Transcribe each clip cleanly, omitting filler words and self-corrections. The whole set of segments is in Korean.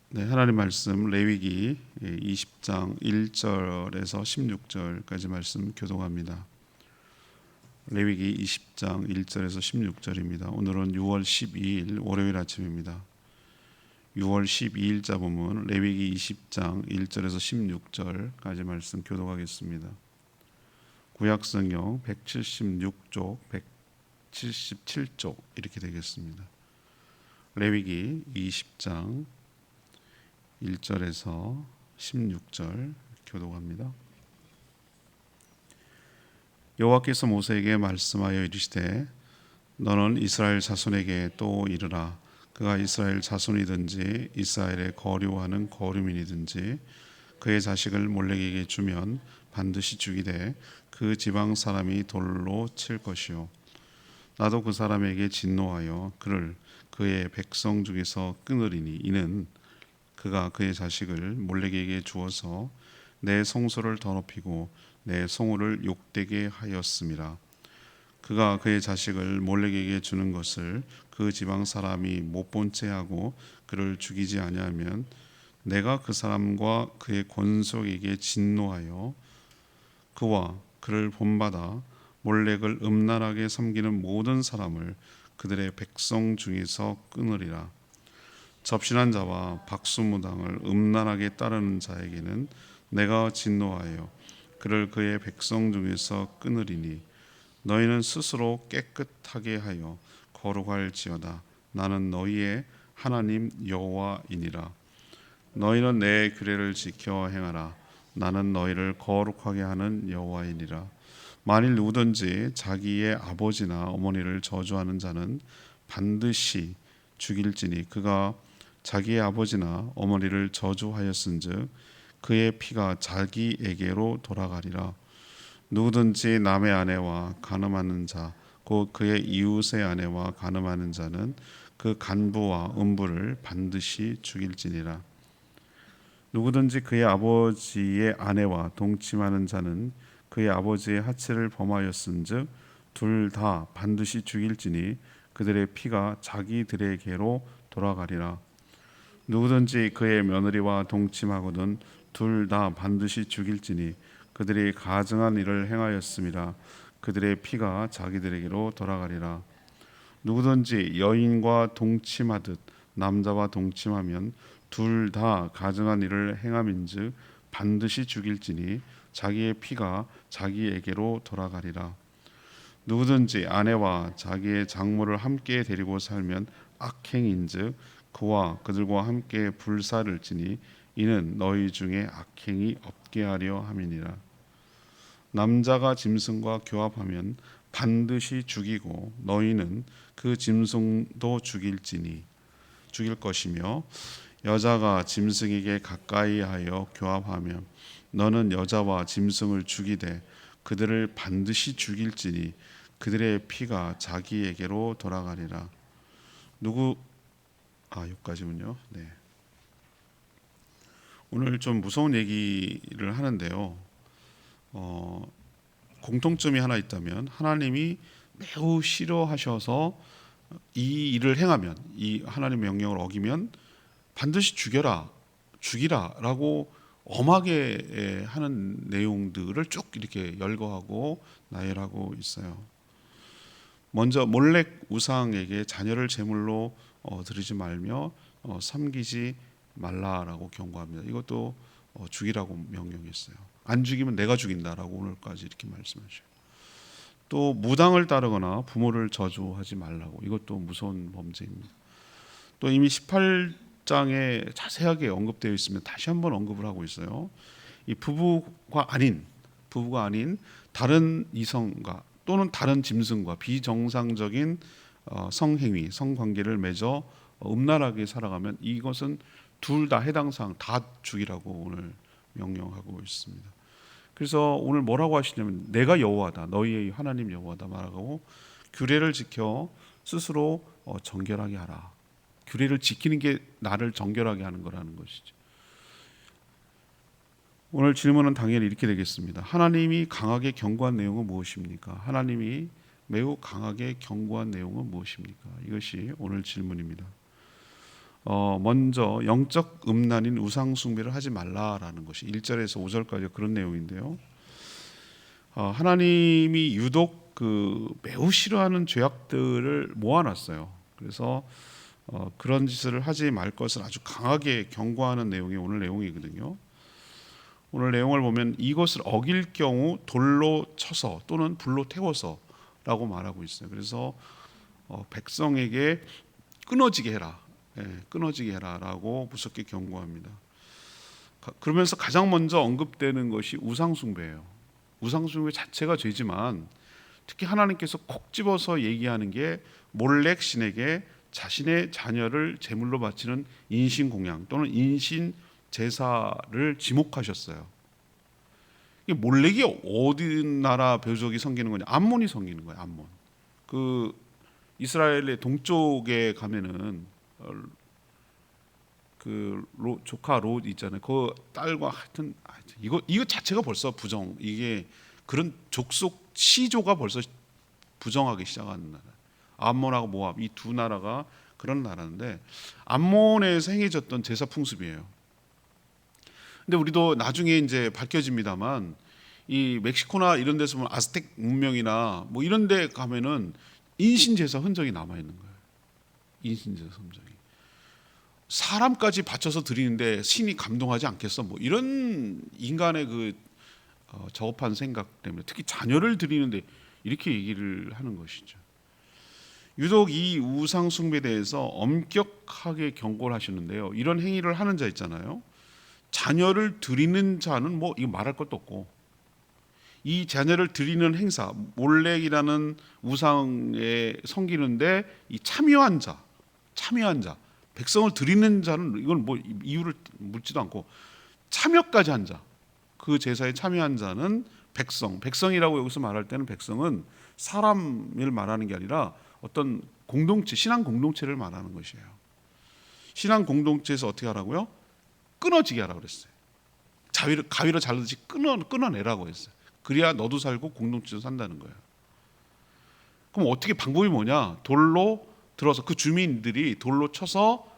네, 하나님 말씀 레위기 20장 1절에서 16절까지 말씀 교독합니다. 레위기 20장 1절에서 16절입니다. 오늘은 6월 12일 월요일 아침입니다. 6월 12일자 본문 레위기 20장 1절에서 16절까지 말씀 교독하겠습니다. 구약성경 176쪽, 177쪽 이렇게 되겠습니다. 레위기 20장 1절에서 16절 교독합니다. 여호와께서 모세에게 말씀하여 이르시되 너는 이스라엘 자손에게 또 이르라. 그가 이스라엘 자손이든지 이스라엘의 거류하는 거류민이든지 그의 자식을 몰렉에게 주면 반드시 죽이되 그 지방 사람이 돌로 칠 것이요 나도 그 사람에게 진노하여 그를 그의 백성 중에서 끊으리니 이는 그가 그의 자식을 몰렉에게 주어서 내 성소를 더럽히고 내 성호를 욕되게 하였음이라. 그가 그의 자식을 몰렉에게 주는 것을 그 지방 사람이 못 본 채 하고 그를 죽이지 아니하면 내가 그 사람과 그의 권속에게 진노하여 그와 그를 본받아 몰렉을 음란하게 섬기는 모든 사람을 그들의 백성 중에서 끊으리라. 접신한 자와 박수무당을 음란하게 따르는 자에게는 내가 진노하여 그를 그의 백성 중에서 끊으리니 너희는 스스로 깨끗하게 하여 거룩할지어다. 나는 너희의 하나님 여호와이니라. 너희는 내 규례를 지켜 행하라. 나는 너희를 거룩하게 하는 여호와이니라. 만일 누구든지 자기의 아버지나 어머니를 저주하는 자는 반드시 죽일지니 그가 자기의 아버지나 어머니를 저주하였은즉 그의 피가 자기에게로 돌아가리라. 누구든지 남의 아내와 간음하는 자 곧 그의 이웃의 아내와 간음하는 자는 그 간부와 음부를 반드시 죽일지니라. 누구든지 그의 아버지의 아내와 동침하는 자는 그의 아버지의 하체를 범하였은즉 둘 다 반드시 죽일지니 그들의 피가 자기들에게로 돌아가리라. 누구든지 그의 며느리와 동침하거든 둘 다 반드시 죽일지니 그들이 가증한 일을 행하였음이라. 그들의 피가 자기들에게로 돌아가리라. 누구든지 여인과 동침하듯 남자와 동침하면 둘 다 가증한 일을 행함인즉 반드시 죽일지니 자기의 피가 자기에게로 돌아가리라. 누구든지 아내와 자기의 장모를 함께 데리고 살면 악행인즉 그와 그들과 함께 불사를 지니 이는 너희 중에 악행이 없게 하려 함이니라. 남자가 짐승과 교합하면 반드시 죽이고 너희는 그 짐승도 죽일 것이며 여자가 짐승에게 가까이하여 교합하면 너는 여자와 짐승을 죽이되 그들을 반드시 죽일지니 그들의 피가 자기에게로 돌아가리라. 여기까지군요. 네. 오늘 좀 무서운 얘기를 하는데요. 공통점이 하나 있다면 하나님이 매우 싫어하셔서 이 일을 행하면 이 하나님의 명령을 어기면 반드시 죽이라라고 엄하게 하는 내용들을 쭉 이렇게 열거하고 나열하고 있어요. 먼저 몰렉 우상에게 자녀를 제물로 드리지 말며 섬기지 말라라고 경고합니다. 이것도 죽이라고 명령했어요. 안 죽이면 내가 죽인다라고 오늘까지 이렇게 말씀하셔요. 또 무당을 따르거나 부모를 저주하지 말라고, 이것도 무서운 범죄입니다. 또 이미 18장에 자세하게 언급되어 있으면 다시 한번 언급을 하고 있어요. 이 부부가 아닌 다른 이성과 또는 다른 짐승과 비정상적인 성행위, 성관계를 맺어 음란하게 살아가면 이것은 둘 다 해당 사항 다 죽이라고 오늘 명령하고 있습니다. 그래서 오늘 뭐라고 하시냐면 내가 여호와다, 너희의 하나님 여호와다 말하고 규례를 지켜 스스로 정결하게 하라. 규례를 지키는 게 나를 정결하게 하는 거라는 것이죠. 오늘 질문은 당연히 이렇게 되겠습니다. 하나님이 강하게 경고한 내용은 무엇입니까? 하나님이 매우 강하게 경고한 내용은 무엇입니까? 이것이 오늘 질문입니다. 먼저 영적 음란인 우상 숭배를 하지 말라라는 것이 1절에서 5절까지 그런 내용인데요. 하나님이 유독 그 매우 싫어하는 죄악들을 모아놨어요. 그래서 그런 짓을 하지 말 것을 아주 강하게 경고하는 내용이 오늘 내용이거든요. 오늘 내용을 보면 이것을 어길 경우 돌로 쳐서 또는 불로 태워서라고 말하고 있어요. 그래서 백성에게 끊어지게 해라, 끊어지게 해라라고 무섭게 경고합니다. 그러면서 가장 먼저 언급되는 것이 우상숭배예요. 우상숭배 자체가 죄지만 특히 하나님께서 콕 집어서 얘기하는 게 몰렉 신에게 자신의 자녀를 제물로 바치는 인신공양 또는 인신 제사를 지목하셨어요. 이게 몰렉이 어디 나라 묘족이 섬기는 거냐? 암몬이 섬기는 거예요. 암몬. 그 이스라엘의 동쪽에 가면은 조카 롯 있잖아요. 그 딸과 하여튼 이거 자체가 벌써 부정. 이게 그런 족속 시조가 벌써 부정하기 시작하는 나라. 암몬하고 모압 이 두 나라가 그런 나라인데 암몬에서 행해졌던 제사 풍습이에요. 근데 우리도 나중에 이제 밝혀집니다만 이 멕시코나 이런 데서 보면 아스텍 문명이나 뭐 이런 데 가면은 인신제사 흔적이 남아 있는 거예요. 인신제사 흔적이. 사람까지 바쳐서 드리는데 신이 감동하지 않겠어? 뭐 이런 인간의 그 저급한 생각 때문에 특히 자녀를 드리는데 이렇게 얘기를 하는 것이죠. 유독 이 우상 숭배에 대해서 엄격하게 경고를 하시는데요. 이런 행위를 하는 자 있잖아요. 자녀를 드리는 자는 뭐 이거 말할 것도 없고 이 자녀를 드리는 행사 몰렉이라는 우상에 섬기는데 이 참여한 자 백성을 드리는 자는 이건 뭐 이유를 묻지도 않고 참여까지 한 자, 그 제사에 참여한 자는 백성이라고 여기서 말할 때는 백성은 사람을 말하는 게 아니라 어떤 공동체, 신앙 공동체를 말하는 것이에요. 신앙 공동체에서 어떻게 하라고요? 끊어지게 하라고 그랬어요. 가위로 자르듯이 끊어내라고 했어요. 그래야 너도 살고 공동체도 산다는 거예요. 그럼 어떻게 방법이 뭐냐? 돌로 들어서 그 주민들이 돌로 쳐서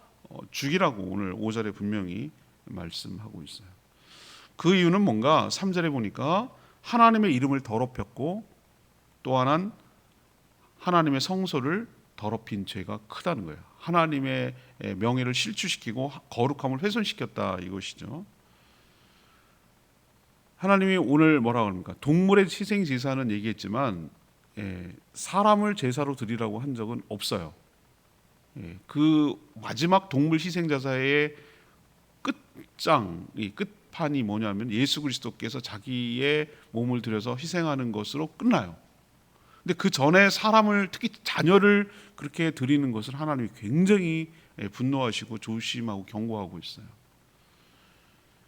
죽이라고 오늘 5절에 분명히 말씀하고 있어요. 그 이유는 뭔가 3절에 보니까 하나님의 이름을 더럽혔고 또 하나는 하나님의 성소를 더럽힌 죄가 크다는 거예요. 하나님의 명예를 실추시키고 거룩함을 훼손시켰다 이것이죠. 하나님이 오늘 뭐라고 합니까? 동물의 희생 제사는 얘기했지만 사람을 제사로 드리라고 한 적은 없어요. 그 마지막 동물 희생 제사의 끝판이 뭐냐면 예수 그리스도께서 자기의 몸을 들여서 희생하는 것으로 끝나요. 근데 그 전에 사람을 특히 자녀를 그렇게 드리는 것을 하나님이 굉장히 분노하시고 조심하고 경고하고 있어요.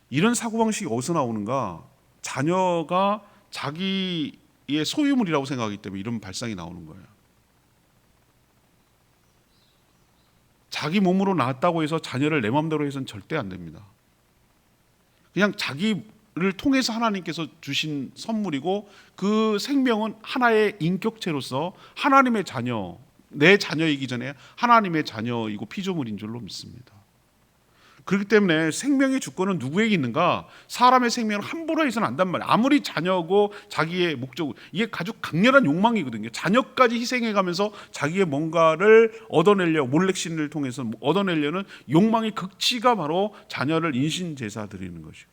이런 사고방식이 어디서 나오는가? 자녀가 자기의 소유물이라고 생각하기 때문에 이런 발상이 나오는 거예요. 자기 몸으로 낳았다고 해서 자녀를 내 마음대로 해서는 절대 안 됩니다. 그냥 자기를 통해서 하나님께서 주신 선물이고 그 생명은 하나의 인격체로서 하나님의 자녀, 내 자녀이기 전에 하나님의 자녀이고 피조물인 줄로 믿습니다. 그렇기 때문에 생명의 주권은 누구에게 있는가? 사람의 생명을 함부로 해서는 안 된단 말이에요. 아무리 자녀고 자기의 목적, 이게 아주 강렬한 욕망이거든요. 자녀까지 희생해가면서 자기의 뭔가를 얻어내려, 몰렉신을 통해서 얻어내려는 욕망의 극치가 바로 자녀를 인신제사 드리는 것이거든요.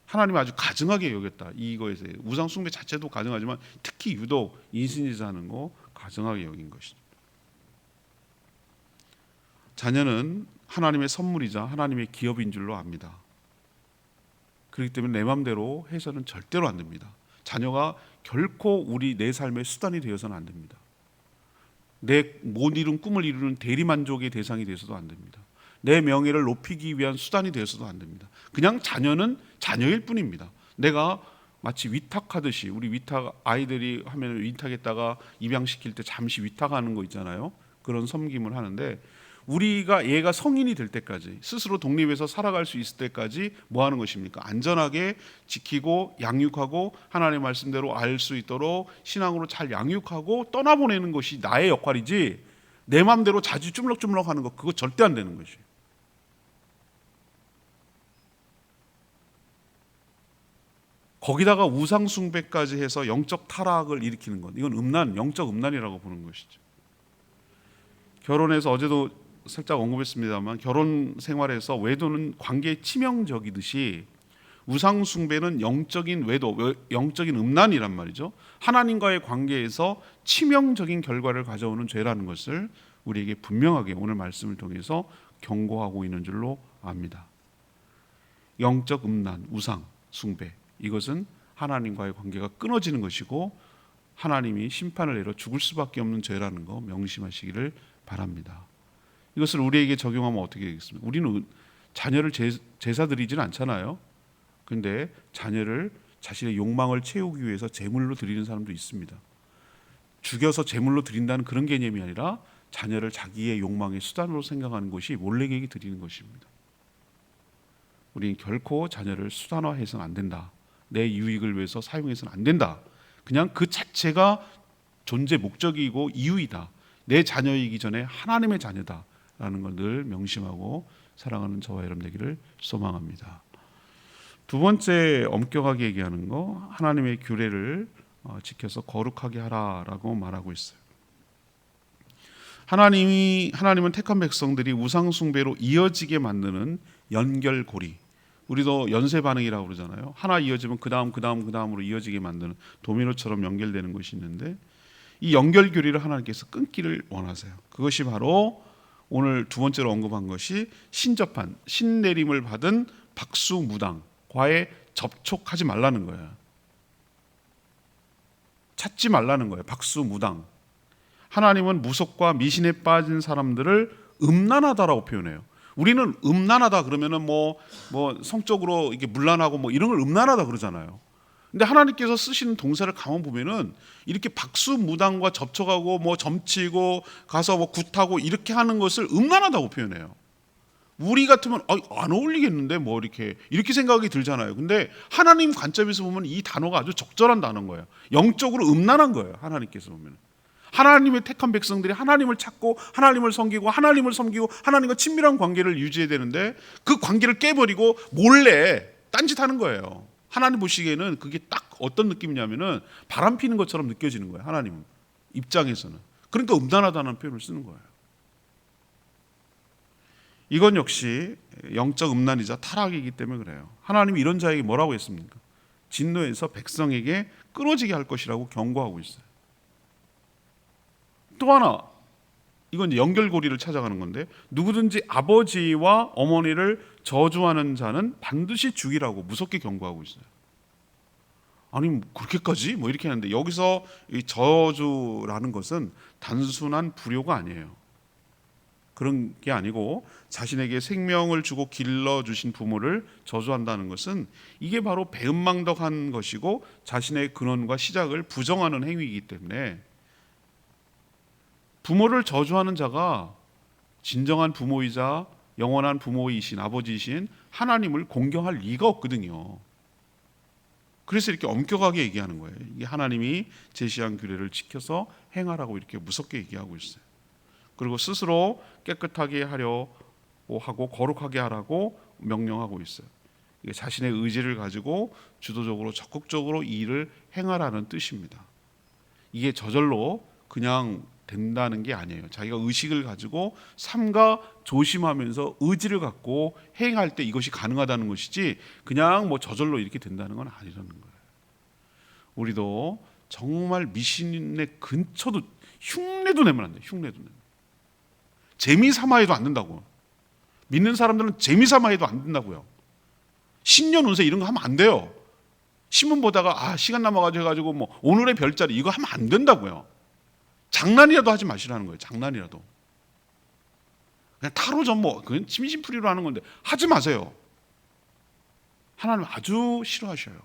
하나님이 아주 가증하게 여겼다. 이거에 대해 우상 숭배 자체도 가증하지만 특히 유독 인신제사하는 거 가증하게 여긴 것이죠. 자녀는 하나님의 선물이자 하나님의 기업인 줄로 압니다. 그렇기 때문에 내 마음대로 해서는 절대로 안 됩니다. 자녀가 결코 내 삶의 수단이 되어서는 안 됩니다. 내 못 이룬 꿈을 이루는 대리만족의 대상이 되어서도 안 됩니다. 내 명예를 높이기 위한 수단이 되어서도 안 됩니다. 그냥 자녀는 자녀일 뿐입니다. 내가 마치 위탁하듯이 우리 위탁 아이들이 하면 위탁했다가 입양시킬 때 잠시 위탁하는 거 있잖아요. 그런 섬김을 하는데 우리가 얘가 성인이 될 때까지 스스로 독립해서 살아갈 수 있을 때까지 뭐 하는 것입니까? 안전하게 지키고 양육하고 하나님의 말씀대로 알 수 있도록 신앙으로 잘 양육하고 떠나보내는 것이 나의 역할이지 내 마음대로 자주 주물럭주물럭 하는 거 그거 절대 안 되는 것이에요. 거기다가 우상 숭배까지 해서 영적 타락을 일으키는 것, 이건 영적 음란이라고 보는 것이죠. 결혼해서 어제도 살짝 언급했습니다만 결혼 생활에서 외도는 관계에 치명적이듯이 우상 숭배는 영적인 외도, 영적인 음란이란 말이죠. 하나님과의 관계에서 치명적인 결과를 가져오는 죄라는 것을 우리에게 분명하게 오늘 말씀을 통해서 경고하고 있는 줄로 압니다. 영적 음란, 우상 숭배, 이것은 하나님과의 관계가 끊어지는 것이고 하나님이 심판을 내려 죽을 수밖에 없는 죄라는 거 명심하시기를 바랍니다. 이것을 우리에게 적용하면 어떻게 되겠습니까? 우리는 자녀를 제사 드리지는 않잖아요. 근데 자녀를 자신의 욕망을 채우기 위해서 제물로 드리는 사람도 있습니다. 죽여서 제물로 드린다는 그런 개념이 아니라 자녀를 자기의 욕망의 수단으로 생각하는 것이 몰래개기 드리는 것입니다. 우리는 결코 자녀를 수단화해서는 안 된다. 내 유익을 위해서 사용해서는 안 된다. 그냥 그 자체가 존재 목적이고 이유이다. 내 자녀이기 전에 하나님의 자녀다라는 걸 늘 명심하고 사랑하는 저와 여러분 되기를 소망합니다. 두 번째 엄격하게 얘기하는 거, 하나님의 규례를 지켜서 거룩하게 하라라고 말하고 있어요. 하나님은 택한 백성들이 우상 숭배로 이어지게 만드는 연결고리, 우리도 연쇄 반응이라고 그러잖아요. 하나 이어지면 그 다음으로 이어지게 만드는 도미노처럼 연결되는 것이 있는데 이 연결고리를 하나님께서 끊기를 원하세요. 그것이 바로 오늘 두 번째로 언급한 것이 신접한, 신내림을 받은 박수무당과의 접촉하지 말라는 거예요. 찾지 말라는 거예요. 박수무당. 하나님은 무속과 미신에 빠진 사람들을 음란하다라고 표현해요. 우리는 음란하다 그러면은 뭐 성적으로 이게 문란하고 뭐 이런 걸 음란하다 그러잖아요. 근데 하나님께서 쓰시는 동사를 가만 보면은 이렇게 박수무당과 접촉하고 뭐 점치고 가서 뭐 굿하고 이렇게 하는 것을 음란하다고 표현해요. 우리 같으면 안 어울리겠는데 뭐 이렇게 생각이 들잖아요. 근데 하나님 관점에서 보면 이 단어가 아주 적절한 단어인 거예요. 영적으로 음란한 거예요. 하나님께서 보면 하나님의 택한 백성들이 하나님을 찾고 하나님을 섬기고 하나님과 친밀한 관계를 유지해야 되는데 그 관계를 깨버리고 몰래 딴짓하는 거예요. 하나님 보시기에는 그게 딱 어떤 느낌이냐면은 바람 피는 것처럼 느껴지는 거예요. 하나님 입장에서는. 그러니까 음란하다는 표현을 쓰는 거예요. 이건 역시 영적 음란이자 타락이기 때문에 그래요. 하나님이 이런 자에게 뭐라고 했습니까? 진노에서 백성에게 끊어지게 할 것이라고 경고하고 있어요. 또 하나, 이건 연결고리를 찾아가는 건데 누구든지 아버지와 어머니를 저주하는 자는 반드시 죽이라고 무섭게 경고하고 있어요. 아니 그렇게까지 뭐 이렇게 하는데 여기서 이 저주라는 것은 단순한 불효가 아니에요. 그런 게 아니고 자신에게 생명을 주고 길러주신 부모를 저주한다는 것은 이게 바로 배은망덕한 것이고 자신의 근원과 시작을 부정하는 행위이기 때문에 부모를 저주하는 자가 진정한 부모이자 영원한 부모이신 아버지이신 하나님을 공경할 리가 없거든요. 그래서 이렇게 엄격하게 얘기하는 거예요. 이게 하나님이 제시한 규례를 지켜서 행하라고 이렇게 무섭게 얘기하고 있어요. 그리고 스스로 깨끗하게 하려고 하고 거룩하게 하라고 명령하고 있어요. 이게 자신의 의지를 가지고 주도적으로 적극적으로 이 일을 행하라는 뜻입니다. 이게 저절로 그냥 된다는 게 아니에요. 자기가 의식을 가지고 삼가 조심하면서 의지를 갖고 행할 때 이것이 가능하다는 것이지 그냥 뭐 저절로 이렇게 된다는 건 아니라는 거예요. 우리도 정말 미신의 근처도 흉내도 내면 안 돼요. 흉내도 내면. 재미삼아 해도 안 된다고. 믿는 사람들은 재미삼아 해도 안 된다고요. 신년 운세 이런 거 하면 안 돼요. 신문 보다가 시간 남아가지고 해가지고 뭐 오늘의 별자리 이거 하면 안 된다고요. 장난이라도 하지 마시라는 거예요. 장난이라도. 그냥 타로점 그건 심심풀이로 하는 건데 하지 마세요. 하나님 아주 싫어하셔요.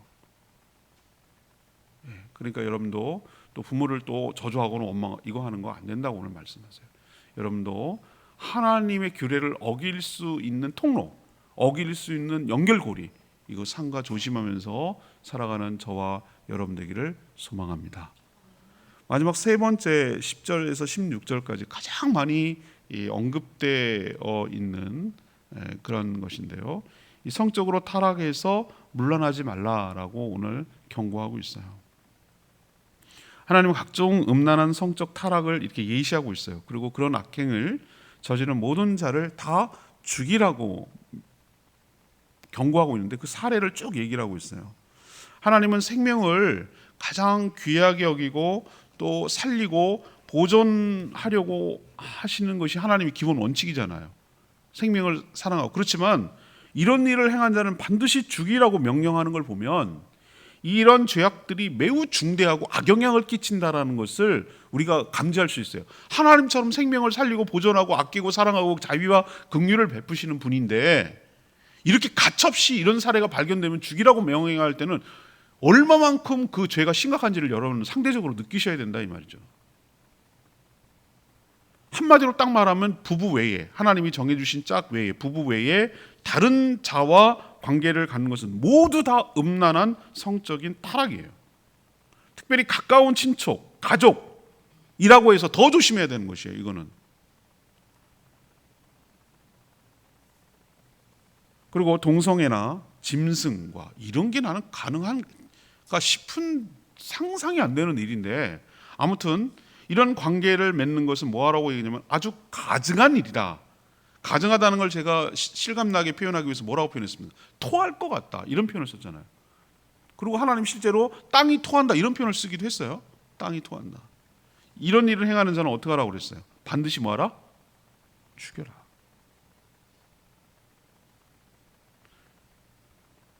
그러니까 여러분도 또 부모를 또 저주하거나 원망 이거 하는 거 안 된다고 오늘 말씀하세요. 여러분도 하나님의 규례를 어길 수 있는 통로, 어길 수 있는 연결고리 이거 삼가 조심하면서 살아가는 저와 여러분 되기를 소망합니다. 마지막 세 번째 10절에서 16절까지 가장 많이 언급되어 있는 그런 것인데요. 이 성적으로 타락해서 물러나지 말라라고 오늘 경고하고 있어요. 하나님은 각종 음란한 성적 타락을 이렇게 예시하고 있어요. 그리고 그런 악행을 저지른 모든 자를 다 죽이라고 경고하고 있는데 그 사례를 쭉 얘기를 하고 있어요. 하나님은 생명을 가장 귀하게 여기고 또 살리고 보존하려고 하시는 것이 하나님의 기본 원칙이잖아요. 생명을 사랑하고. 그렇지만 이런 일을 행한 자는 반드시 죽이라고 명령하는 걸 보면 이런 죄악들이 매우 중대하고 악영향을 끼친다라는 것을 우리가 감지할 수 있어요. 하나님처럼 생명을 살리고 보존하고 아끼고 사랑하고 자비와 긍휼을 베푸시는 분인데 이렇게 가차없이 이런 사례가 발견되면 죽이라고 명령할 때는 얼마만큼 그 죄가 심각한지를 여러분은 상대적으로 느끼셔야 된다 이 말이죠. 한마디로 딱 말하면 부부 외에, 하나님이 정해주신 짝 외에, 부부 외에 다른 자와 관계를 갖는 것은 모두 다 음란한 성적인 타락이에요. 특별히 가까운 친척, 가족이라고 해서 더 조심해야 되는 것이에요. 이거는. 그리고 동성애나 짐승과 이런 게 나는 가능한가 싶은 상상이 안 되는 일인데, 아무튼 이런 관계를 맺는 것은 뭐라고 얘기하냐면 아주 가증한 일이다. 가증하다는 걸 제가 실감나게 표현하기 위해서 뭐라고 표현했습니까? 토할 것 같다 이런 표현을 썼잖아요. 그리고 하나님 실제로 땅이 토한다 이런 표현을 쓰기도 했어요. 땅이 토한다. 이런 일을 행하는 자는 어떻게 하라고 그랬어요? 반드시 뭐하라? 죽여라.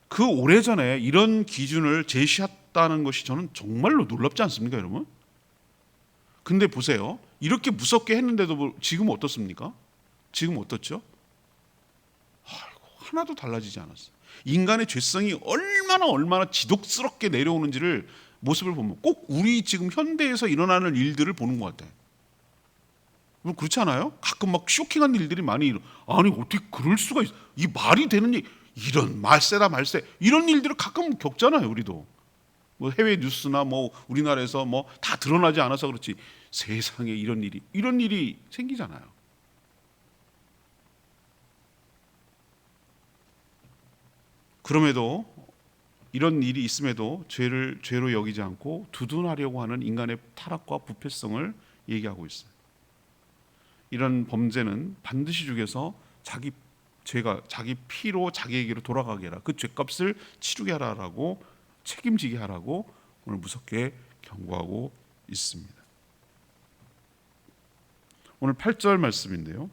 그 오래전에 이런 기준을 제시했다는 것이 저는 정말로 놀랍지 않습니까, 여러분? 근데 보세요. 이렇게 무섭게 했는데도 지금 어떻습니까? 지금 어떻죠? 하나도 달라지지 않았어요. 인간의 죄성이 얼마나 지독스럽게 내려오는지를 모습을 보면 꼭 우리 지금 현대에서 일어나는 일들을 보는 것 같아요. 그렇지 않아요? 가끔 막 쇼킹한 일들이 많이 아니 어떻게 그럴 수가 있어? 이 말이 되는 일, 이런 말세다 말세 이런 일들을 가끔 겪잖아요. 우리도 뭐 해외 뉴스나 뭐 우리나라에서 뭐 다 드러나지 않아서 그렇지 세상에 이런 일이 생기잖아요. 그럼에도 이런 일이 있음에도 죄로 여기지 않고 두둔하려고 하는 인간의 타락과 부패성을 얘기하고 있어요. 이런 범죄는 반드시 죽여서 자기 피로 자기에게로 돌아가게 하라. 그 죄값을 치르게 하라라고 책임지게 하라고 오늘 무섭게 경고하고 있습니다. 오늘 8절 말씀인데요.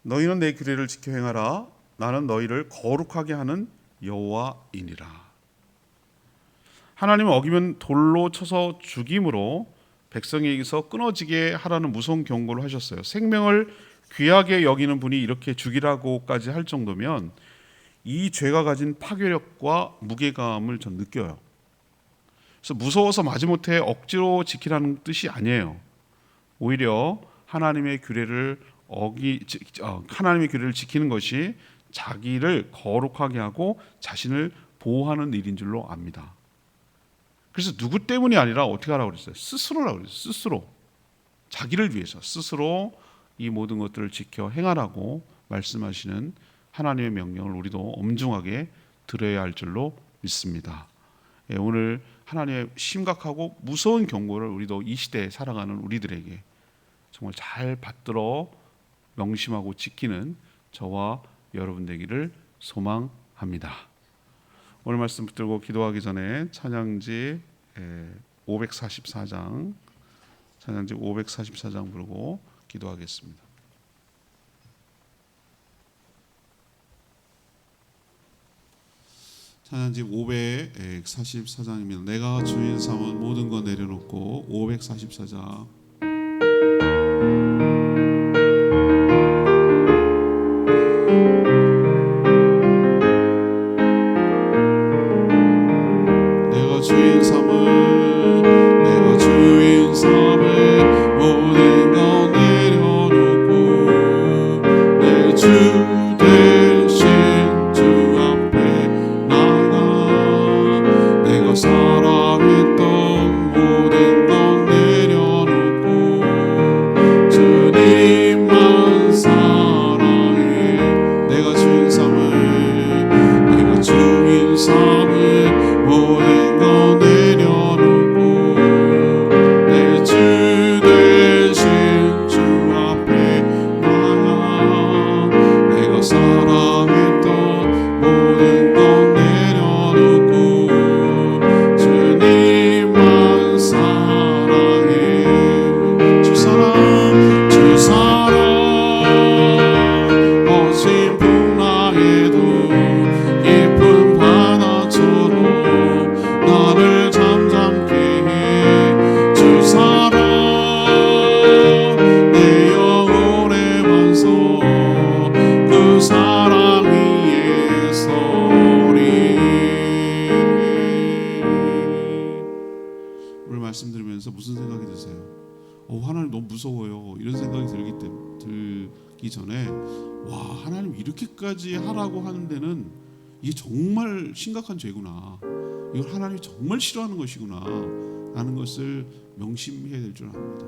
너희는 내 규례를 지켜 행하라. 나는 너희를 거룩하게 하는 여호와이니라. 하나님은 어기면 돌로 쳐서 죽임으로 백성에게서 끊어지게 하라는 무서운 경고를 하셨어요. 생명을 귀하게 여기는 분이 이렇게 죽이라고까지 할 정도면 이 죄가 가진 파괴력과 무게감을 전 느껴요. 그래서 무서워서 마지못해 억지로 지키라는 뜻이 아니에요. 오히려 하나님의 규례를 지키는 것이 자기를 거룩하게 하고 자신을 보호하는 일인 줄로 압니다. 그래서 누구 때문이 아니라 어떻게 하라고 그랬어요? 스스로라고 그랬어요. 스스로. 자기를 위해서 스스로 이 모든 것들을 지켜 행하라고 말씀하시는 하나님의 명령을 우리도 엄중하게 들어야 할 줄로 믿습니다. 오늘 하나님의 심각하고 무서운 경고를 우리도 이 시대에 살아가는 우리들에게 정말 잘 받들어 명심하고 지키는 저와 여러분 되기를 소망합니다. 오늘 말씀 붙들고 기도하기 전에 찬양지 544장 부르고 기도하겠습니다. 찬양지 544장입니다. 내가 주인 삼은 모든 것 내려놓고 544장 살아 오늘 말씀 들으면서 무슨 생각이 드세요? 하나님 너무 무서워요. 이런 생각이 들기 전에 하나님 이렇게까지 하라고 하는 데는 이게 정말 심각한 죄구나. 이걸 하나님이 정말 싫어하는 것이구나 라는 것을 명심해야 될 줄 압니다.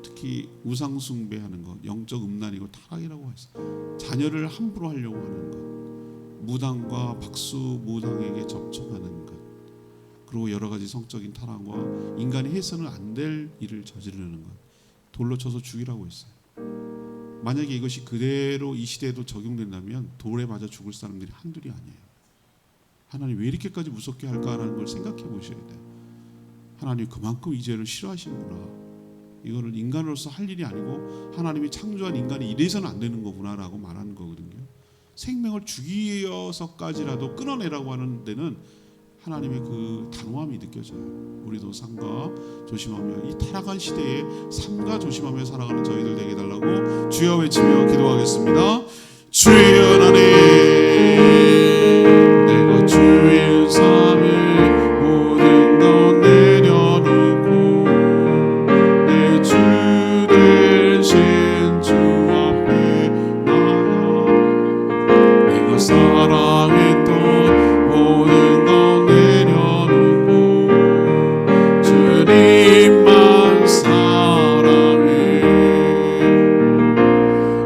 특히 우상 숭배하는 것, 영적 음란이고 타락이라고 해서 자녀를 함부로 하려고 하는 것, 무당과 박수 무당에게 접촉하는 것, 그리고 여러 가지 성적인 타락과 인간이 해서는 안 될 일을 저지르는 것, 돌로 쳐서 죽이라고 했어요. 만약에 이것이 그대로 이 시대에도 적용된다면 돌에 맞아 죽을 사람들이 한둘이 아니에요. 하나님 왜 이렇게까지 무섭게 할까라는 걸 생각해 보셔야 돼요. 하나님 그만큼 이 죄를 싫어하시는구나. 이거는 인간으로서 할 일이 아니고 하나님이 창조한 인간이 이래서는 안 되는 거구나라고 말하는 거거든요. 생명을 죽이어서까지라도 끊어내라고 하는 데는 하나님의 그 단호함이 느껴져요. 우리도 삼가 조심하며 이 타락한 시대에 삼가 조심하며 살아가는 저희들 되게 해달라고 주여 외치며 기도하겠습니다. 주여 하나님, 내가 주일 삼일 모든 것 내려놓고 내 주 대신 주 앞에 나가 내가 사랑했던 모든 것 주님만 사랑해.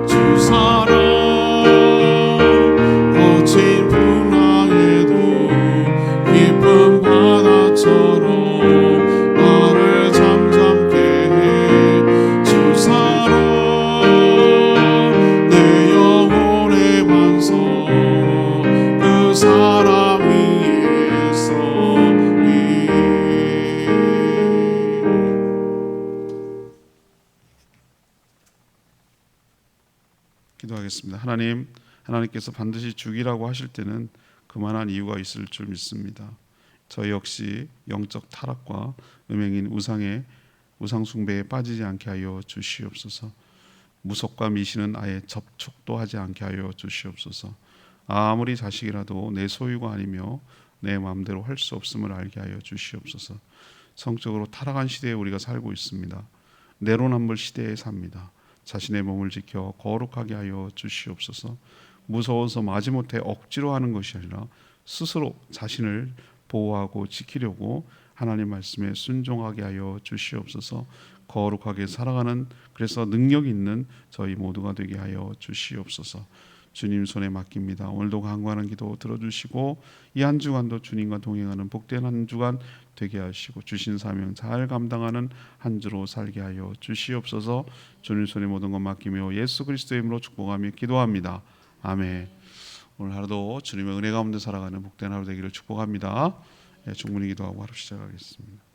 주 사랑 거친 풍랑에도 깊은 바다처럼 나를 잠잠케 해. 주 사랑 내 영혼의 반석 그 사랑 위에 서리. 기도하겠습니다. 하나님께서 반드시 죽이라고 하실 때는 그만한 이유가 있을 줄 믿습니다. 저 역시 영적 타락과 음행인 우상 숭배에 빠지지 않게 하여 주시옵소서. 무속과 미신은 아예 접촉도 하지 않게 하여 주시옵소서. 아무리 자식이라도 내 소유가 아니며 내 마음대로 할 수 없음을 알게 하여 주시옵소서. 성적으로 타락한 시대에 우리가 살고 있습니다. 내로남불 시대에 삽니다. 자신의 몸을 지켜 거룩하게 하여 주시옵소서. 무서워서 마지못해 억지로 하는 것이 아니라 스스로 자신을 보호하고 지키려고 하나님 말씀에 순종하게 하여 주시옵소서. 거룩하게 살아가는 그래서 능력 있는 저희 모두가 되게 하여 주시옵소서. 주님 손에 맡깁니다. 오늘도 간구하는 기도 들어주시고 이 한 주간도 주님과 동행하는 복된 한 주간 되게 하시고 주신 사명 잘 감당하는 한 주로 살게 하여 주시옵소서. 주님 손에 모든 것 맡기며 예수 그리스도의 이름으로 축복하며 기도합니다. 아멘. 오늘 하루도 주님의 은혜 가운데 살아가는 복된 하루 되기를 축복합니다. 충분히 기도하고 하루 시작하겠습니다.